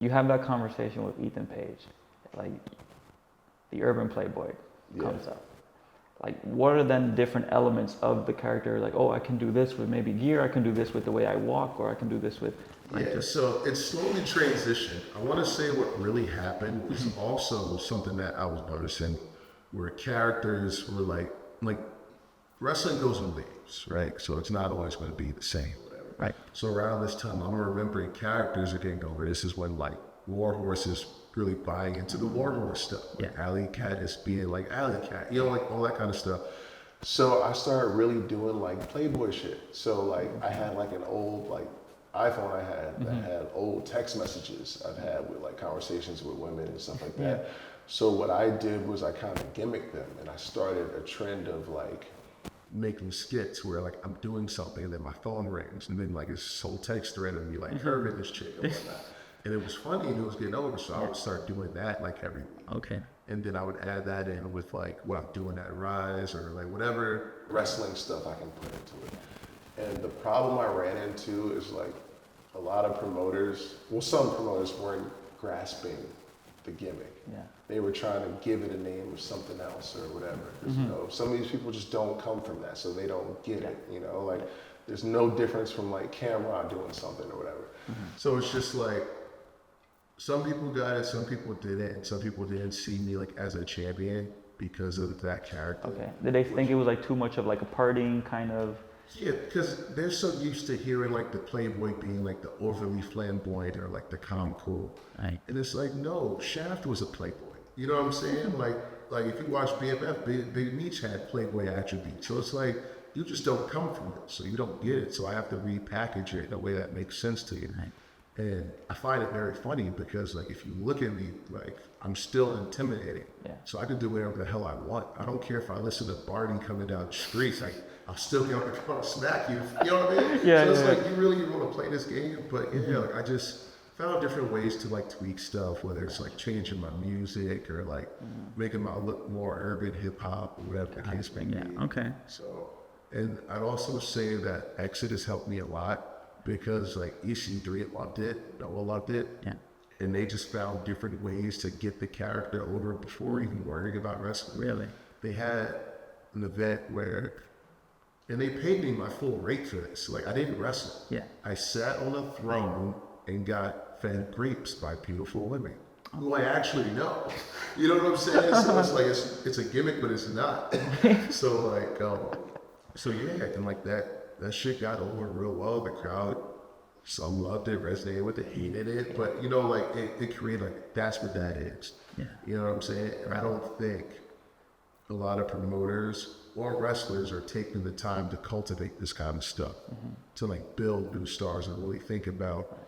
You have that conversation with Ethan Page, like the Urban Playboy comes up. Like, what are then different elements of the character? Like, oh, I can do this with maybe gear. I can do this with the way I walk, or I can do this with. Like, so it's slowly transitioned. I want to say what really happened was also something that I was noticing, where characters were like wrestling goes in waves, right? So it's not always going to be the same. Right. So around this time, I'm remembering characters are getting over. This is when like Warhorse is really buying into the Warhorse stuff. Like Alley Cat is being like Alley Cat, like all that kind of stuff. So I started really doing like Playboy shit. So like I had like an old like iPhone I had that had old text messages I've had with like conversations with women and stuff like that. So what I did was I kind of gimmicked them, and I started a trend of like making skits where like I'm doing something and then my phone rings and then like this whole text thread of me like Urban this chick and whatnot. And it was funny and it was getting over, so I would start doing that like every week. Okay. And then I would add that in with like what I'm doing at Rise or like whatever wrestling stuff I can put into it. And the problem I ran into is like a lot of promoters, well, some promoters weren't grasping the gimmick. Yeah. They were trying to give it a name of something else or whatever. You know, some of these people just don't come from that, so they don't get it. You know, like there's no difference from like Cameron doing something or whatever. So it's just like some people got it, some people didn't, and some people didn't see me like as a champion because of that character. Okay. Did they think it was like too much of like a partying kind of? Yeah, because they're so used to hearing like the Playboy being like the overly flamboyant or like the calm cool. Right. And it's like, no, Shaft was a Playboy. You know what I'm saying? Like if you watch BFF, Big Meech had Playboy attributes. So it's like, you just don't come from it, so you don't get it. So I have to repackage it in a way that makes sense to you. Right. And I find it very funny because like if you look at me, like I'm still intimidating. Yeah. So I can do whatever the hell I want. I don't care if I listen to Barney coming down the streets. Like I'll still get up and come smack you. You know what I mean? Yeah. So it's like you really want to play this game, but like I just found different ways to like tweak stuff, whether it's like changing my music or like making my look more urban hip hop or whatever the case may be. Yeah. Okay. So, and I'd also say that Exit has helped me a lot. Because like EC3 loved it, Noah loved it, and they just found different ways to get the character over before even worrying about wrestling. Really? They had an event where, and they paid me my full rate for this. Like I didn't wrestle. Yeah. I sat on a throne and got fed grapes by beautiful women who I actually know. You know what I'm saying? So it's like it's a gimmick, but it's not. So like, so yeah, and like that shit got over real well. The crowd, some loved it, resonated with it, hated it, but you know, like it created like that's what that is. Yeah. You know what I'm saying? And I don't think a lot of promoters or wrestlers are taking the time to cultivate this kind of stuff, to like build new stars and really think about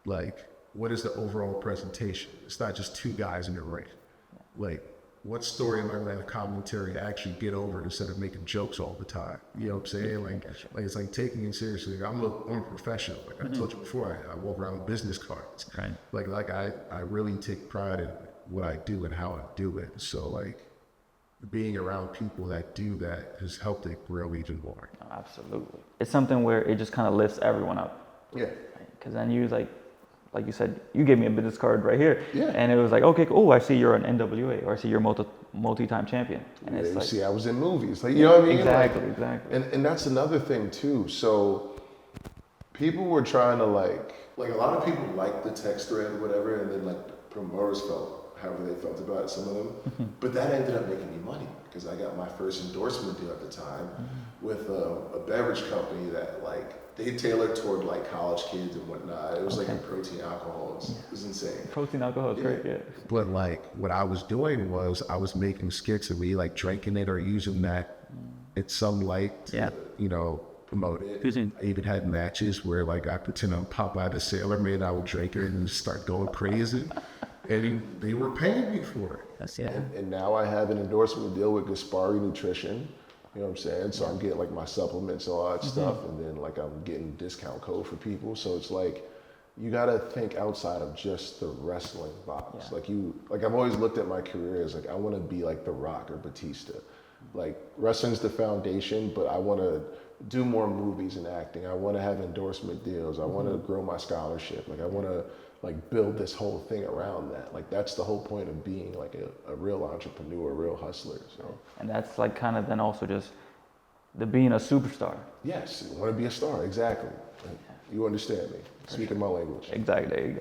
like what is the overall presentation. It's not just two guys in the ring. Like, what story am I going to have commentary to actually get over instead of making jokes all the time? You know what I'm saying? Like it's like taking it seriously. I'm a professional. Like I told you before, I walk around with business cards. Right. Like I really take pride in what I do and how I do it. So like being around people that do that has helped it grow even more. Oh, absolutely. It's something where it just kind of lifts everyone up. Yeah. Because then you like you said, you gave me a business card right here. Yeah. And it was like, okay, cool. I see you're an NWA, or I see you're multi-time champion. And it's you like, see, I was in movies. Like, you know what I mean? Exactly, like, exactly. And that's another thing too. So people were trying to like a lot of people liked the text thread or whatever, and then like the promoters felt however they felt about it, some of them. But that ended up making me money because I got my first endorsement deal at the time with a beverage company that like they tailored toward like college kids and whatnot. It was like a protein alcohol. It was insane. Protein alcohol is great, yeah. But like what I was doing was I was making skits and we like drinking it or using that in some light to, you know, promote it. I even had matches where like I pretend I'm Popeye the Sailor Man. I would drink it and start going crazy. And they were paying me for it. And now I have an endorsement deal with Gaspari Nutrition. You know what I'm saying? So I'm getting like my supplements and all that stuff, and then like I'm getting discount code for people. So it's like you gotta think outside of just the wrestling box. Like I've always looked at my career as like I want to be like The Rock or Batista. Like wrestling's the foundation, but I want to do more movies and acting. I want to have endorsement deals. I want to grow my scholarship. Like I want to like build this whole thing around that. Like that's the whole point of being like a real entrepreneur, a real hustler. So. And that's like kind of then also just the being a superstar. Yes, you want to be a star, exactly. You understand me, speaking my language. Exactly.